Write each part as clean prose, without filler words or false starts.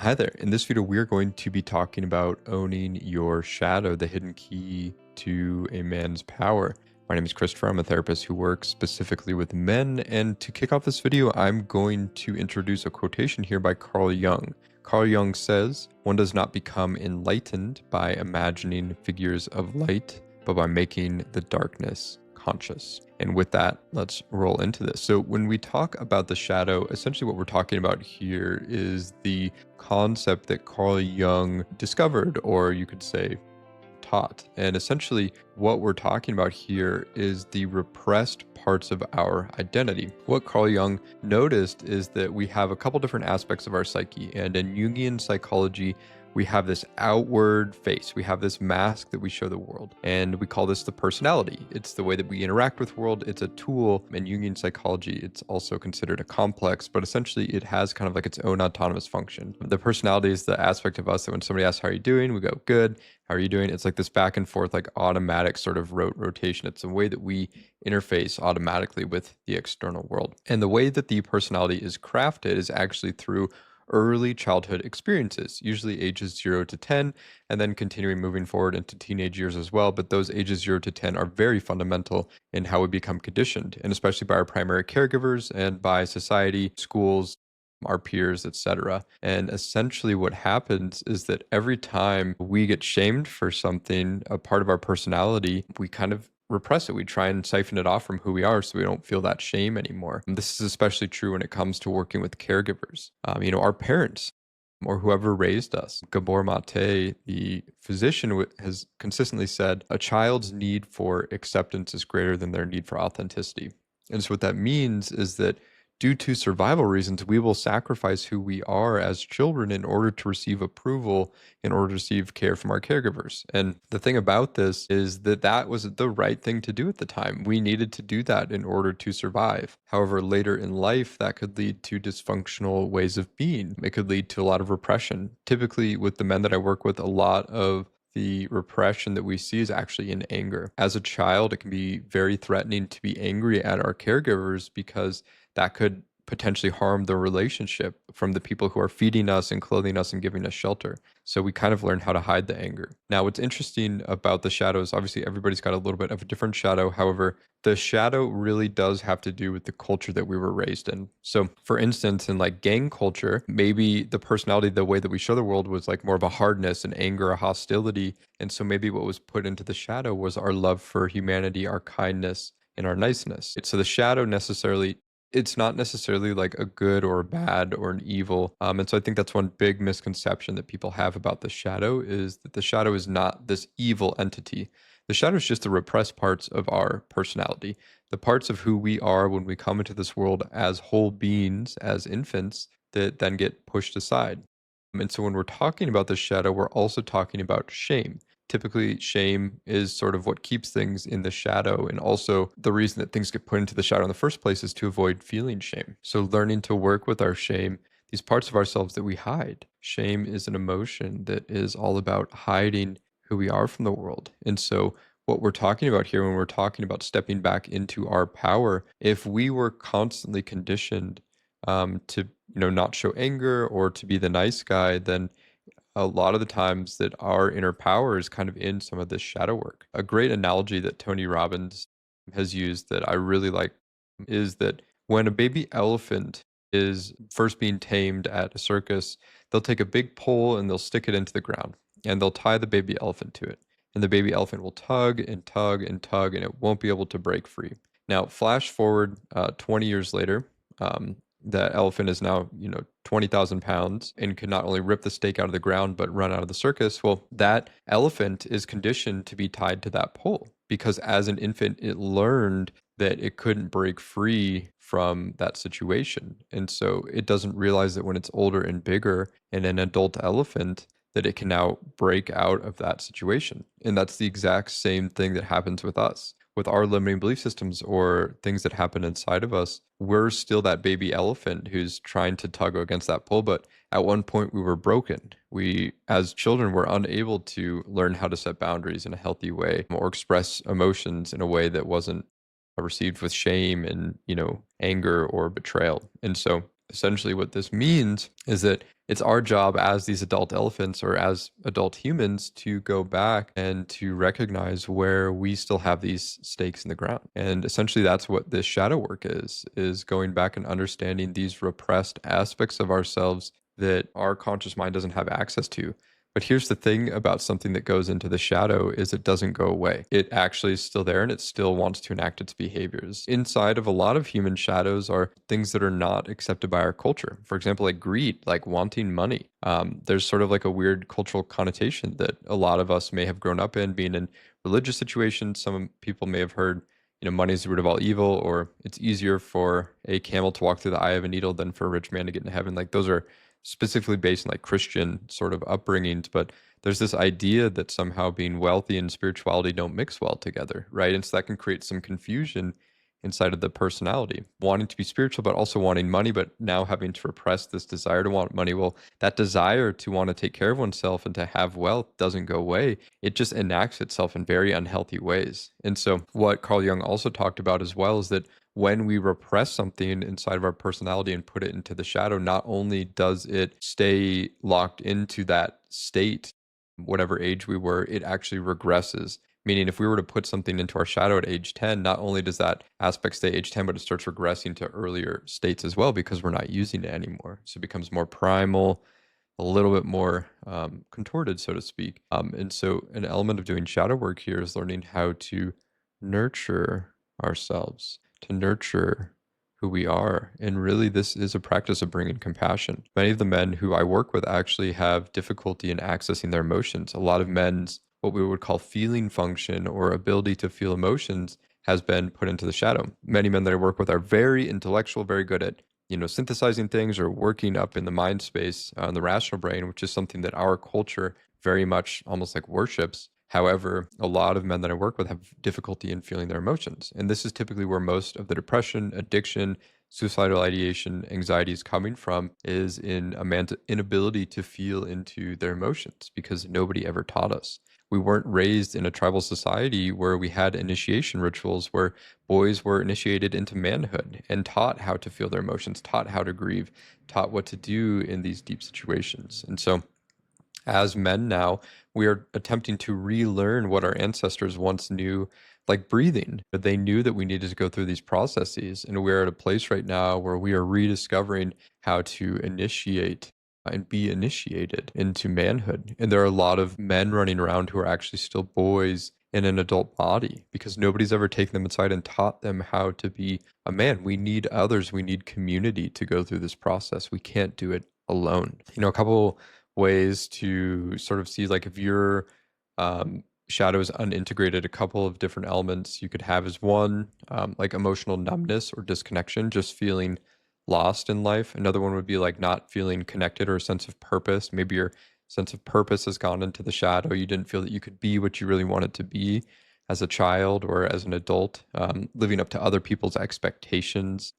Hi there. In this video, we're going to be talking about owning your shadow, the hidden key to a man's power. My name is Christopher. I'm a therapist who works specifically with men. And to kick off this video, I'm going to introduce a quotation here by Carl Jung. Carl Jung says, "One does not become enlightened by imagining figures of light, but by making the darkness conscious." And with that, let's roll into this. So when we talk about the shadow, essentially what we're talking about here is the concept that Carl Jung discovered, or you could say taught. And essentially what we're talking about here is the repressed parts of our identity. What Carl Jung noticed is that we have a couple different aspects of our psyche, and in Jungian psychology, we have this outward face. We have this mask that we show the world, and we call this the personality. It's the way that we interact with the world. It's a tool. In Jungian psychology, it's also considered a complex, but essentially it has kind of like its own autonomous function. The personality is the aspect of us that when somebody asks, "How are you doing?" we go, "Good. How are you doing?" It's like this back and forth, like automatic sort of rotation. It's a way that we interface automatically with the external world. And the way that the personality is crafted is actually through early childhood experiences, usually ages 0 to 10, and then continuing moving forward into teenage years as well. But those ages 0 to 10 are very fundamental in how we become conditioned, and especially by our primary caregivers and by society, schools, our peers, etc. And essentially what happens is that every time we get shamed for something, a part of our personality, we kind of repress it. We try and siphon it off from who we are so we don't feel that shame anymore. And this is especially true when it comes to working with caregivers. Our parents or whoever raised us. Gabor Mate, the physician, has consistently said a child's need for acceptance is greater than their need for authenticity. And so what that means is that due to survival reasons, we will sacrifice who we are as children in order to receive approval, in order to receive care from our caregivers. And the thing about this is that that was the right thing to do at the time. We needed to do that in order to survive. However, later in life, that could lead to dysfunctional ways of being. It could lead to a lot of repression. Typically, with the men that I work with, a lot of the repression that we see is actually in anger. As a child, it can be very threatening to be angry at our caregivers because that could potentially harm the relationship from the people who are feeding us and clothing us and giving us shelter. So we kind of learn how to hide the anger. Now, what's interesting about the shadows, obviously everybody's got a little bit of a different shadow. However, the shadow really does have to do with the culture that we were raised in. So for instance, in like gang culture, maybe the personality, the way that we show the world was like more of a hardness and anger, a hostility. And so maybe what was put into the shadow was our love for humanity, our kindness, and our niceness. So the shadow necessarily, it's not necessarily like a good or a bad or an evil. And so I think that's one big misconception that people have about the shadow, is that the shadow is not this evil entity. The shadow is just the repressed parts of our personality, the parts of who we are when we come into this world as whole beings, as infants, that then get pushed aside. And so when we're talking about the shadow, we're also talking about shame. Typically, shame is sort of what keeps things in the shadow. And also, the reason that things get put into the shadow in the first place is to avoid feeling shame. So, learning to work with our shame, these parts of ourselves that we hide. Shame is an emotion that is all about hiding who we are from the world. And so, what we're talking about here when we're talking about stepping back into our power, if we were constantly conditioned to not show anger or to be the nice guy, then a lot of the times that our inner power is kind of in some of this shadow work. A great analogy that Tony Robbins has used that I really like is that when a baby elephant is first being tamed at a circus, they'll take a big pole and they'll stick it into the ground and they'll tie the baby elephant to it. And the baby elephant will tug and tug and tug and it won't be able to break free. Now, flash forward 20 years later, that elephant is now, 20,000 pounds and could not only rip the stake out of the ground, but run out of the circus. Well, that elephant is conditioned to be tied to that pole because as an infant, it learned that it couldn't break free from that situation. And so it doesn't realize that when it's older and bigger and an adult elephant, that it can now break out of that situation. And that's the exact same thing that happens with us. With our limiting belief systems or things that happen inside of us, we're still that baby elephant who's trying to tug against that pole. But at one point, we were broken. We, as children, were unable to learn how to set boundaries in a healthy way or express emotions in a way that wasn't received with shame and, anger or betrayal. And so Essentially, what this means is that it's our job as these adult elephants or as adult humans to go back and to recognize where we still have these stakes in the ground. And essentially, that's what this shadow work is going back and understanding these repressed aspects of ourselves that our conscious mind doesn't have access to. But here's the thing about something that goes into the shadow is it doesn't go away. It actually is still there and it still wants to enact its behaviors. Inside of a lot of human shadows are things that are not accepted by our culture. For example, like greed, like wanting money. There's sort of like a weird cultural connotation that a lot of us may have grown up in, being in religious situations. Some people may have heard, money is the root of all evil, or it's easier for a camel to walk through the eye of a needle than for a rich man to get into heaven. Like those are specifically based in like Christian sort of upbringings, but there's this idea that somehow being wealthy and spirituality don't mix well together, right? And so that can create some confusion inside of the personality, wanting to be spiritual, but also wanting money, but now having to repress this desire to want money. Well, that desire to want to take care of oneself and to have wealth doesn't go away. It just enacts itself in very unhealthy ways. And so what Carl Jung also talked about as well is that when we repress something inside of our personality and put it into the shadow, not only does it stay locked into that state, whatever age we were, it actually regresses. Meaning, if we were to put something into our shadow at age 10, not only does that aspect stay age 10, but it starts regressing to earlier states as well because we're not using it anymore. So it becomes more primal, a little bit more contorted, so to speak. And so, an element of doing shadow work here is learning how to nurture ourselves, to nurture who we are. And really, this is a practice of bringing compassion. Many of the men who I work with actually have difficulty in accessing their emotions. A lot of men's what we would call feeling function or ability to feel emotions has been put into the shadow. Many men that I work with are very intellectual, very good at synthesizing things or working up in the mind space on the rational brain, which is something that our culture very much almost like worships. However, a lot of men that I work with have difficulty in feeling their emotions. And this is typically where most of the depression, addiction, suicidal ideation, anxiety is coming from, is in a man's inability to feel into their emotions because nobody ever taught us. We weren't raised in a tribal society where we had initiation rituals where boys were initiated into manhood and taught how to feel their emotions, taught how to grieve, taught what to do in these deep situations. And so as men now, we are attempting to relearn what our ancestors once knew, like breathing. But they knew that we needed to go through these processes. And we're at a place right now where we are rediscovering how to initiate and be initiated into manhood. And there are a lot of men running around who are actually still boys in an adult body because nobody's ever taken them inside and taught them how to be a man. We need others. We need community to go through this process. We can't do it alone. A couple ways to sort of see like if your shadow is unintegrated, a couple of different elements you could have is one, like emotional numbness or disconnection, just feeling lost in life. Another one would be like not feeling connected or a sense of purpose. Maybe your sense of purpose has gone into the shadow. You didn't feel that you could be what you really wanted to be as a child or as an adult, living up to other people's expectations,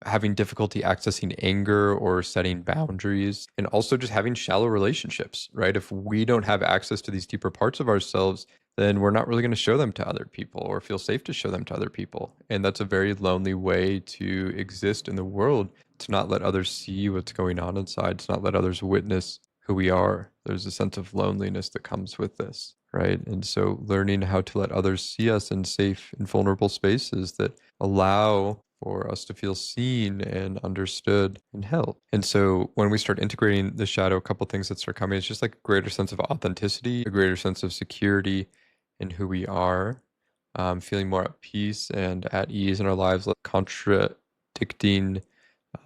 having difficulty accessing anger or setting boundaries, and also just having shallow relationships, right? If we don't have access to these deeper parts of ourselves, then we're not really going to show them to other people or feel safe to show them to other people. And that's a very lonely way to exist in the world, to not let others see what's going on inside, to not let others witness who we are. There's a sense of loneliness that comes with this, right? And so learning how to let others see us in safe and vulnerable spaces that allow for us to feel seen and understood and held. And so when we start integrating the shadow, a couple things that start coming, it's just like a greater sense of authenticity, a greater sense of security in who we are, feeling more at peace and at ease in our lives, like contradicting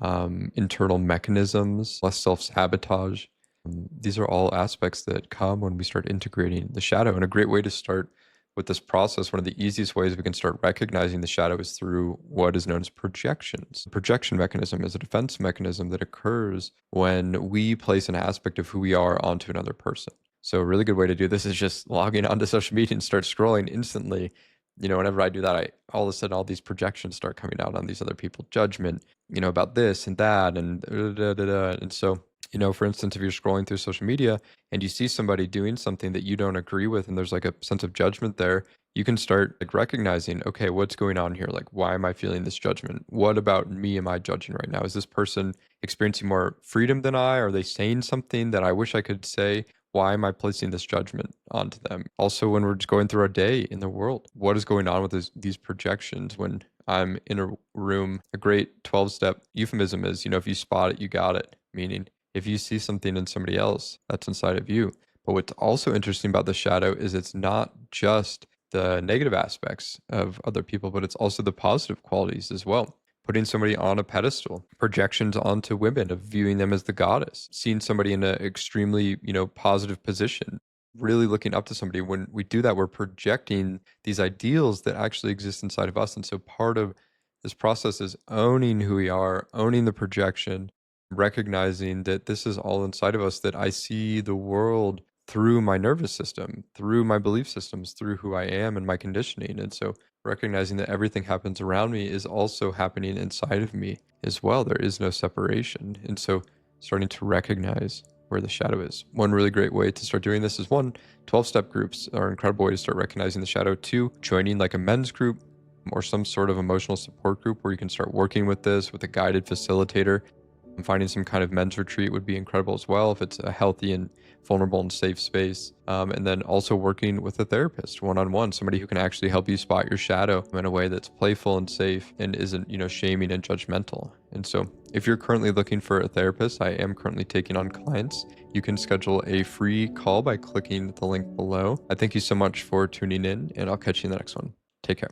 internal mechanisms, less self-sabotage. These are all aspects that come when we start integrating the shadow. And a great way to start with this process, one of the easiest ways we can start recognizing the shadow is through what is known as projections. The projection mechanism is a defense mechanism that occurs when we place an aspect of who we are onto another person. So a really good way to do this is just logging onto social media and start scrolling instantly. Whenever I do that, all of a sudden all these projections start coming out on these other people, judgment, about this and that, and da, da, da, da. And so For instance, if you're scrolling through social media and you see somebody doing something that you don't agree with, and there's like a sense of judgment there, you can start like recognizing, okay, what's going on here? Like, why am I feeling this judgment? What about me am I judging right now? Is this person experiencing more freedom than I? Are they saying something that I wish I could say? Why am I placing this judgment onto them? Also, when we're just going through our day in the world, what is going on with these projections when I'm in a room? A great 12-step euphemism is, if you spot it, you got it. Meaning, if you see something in somebody else, that's inside of you. But what's also interesting about the shadow is it's not just the negative aspects of other people, but it's also the positive qualities as well. Putting somebody on a pedestal, projections onto women of viewing them as the goddess, seeing somebody in an extremely, positive position, really looking up to somebody. When we do that, we're projecting these ideals that actually exist inside of us. And so part of this process is owning who we are, owning the projection, recognizing that this is all inside of us, that I see the world through my nervous system, through my belief systems, through who I am and my conditioning. And so recognizing that everything happens around me is also happening inside of me as well. There is no separation. And so starting to recognize where the shadow is. One really great way to start doing this is 12-step groups are an incredible way to start recognizing the shadow. 2, joining like a men's group or some sort of emotional support group where you can start working with this with a guided facilitator. And finding some kind of men's retreat would be incredible as well if it's a healthy and vulnerable and safe space. And then also working with a therapist one-on-one, somebody who can actually help you spot your shadow in a way that's playful and safe and isn't, shaming and judgmental. And so if you're currently looking for a therapist, I am currently taking on clients. You can schedule a free call by clicking the link below. I thank you so much for tuning in, and I'll catch you in the next one. Take care.